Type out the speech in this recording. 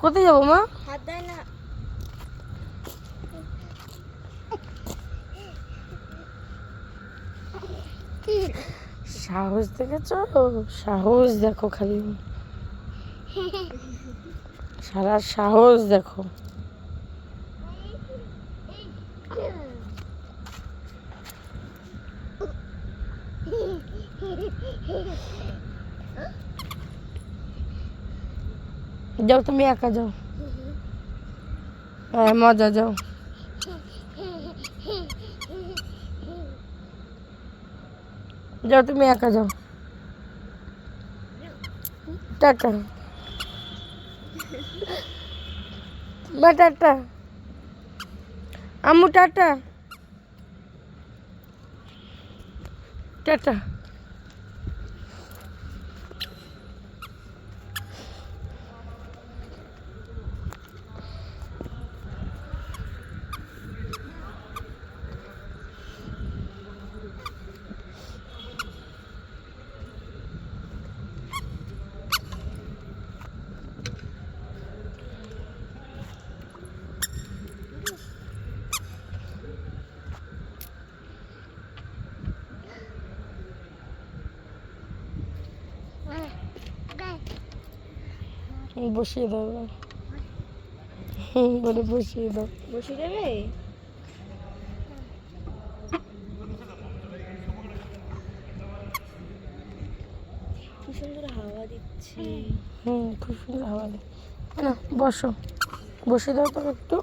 কোথায় যাবো মা? হাত দেয় না। সাহস দেখেছো? সাহস দেখো খালি, সারা সাহস দেখো। যাও তুমি একা যাও। হ্যাঁ মজা, যাও। যাও তুমি একা যাও। টাটা বা টাটা আম্মু, টাটা টাটা। বসিয়ে দাও এবার। বলে বসিয়ে দাও। বসিয়ে দেবে? কি সুন্দর হাওয়া দিচ্ছে। খুব সুন্দর হাওয়া দিচ্ছে। না বসো, বসে দাও তো একটু।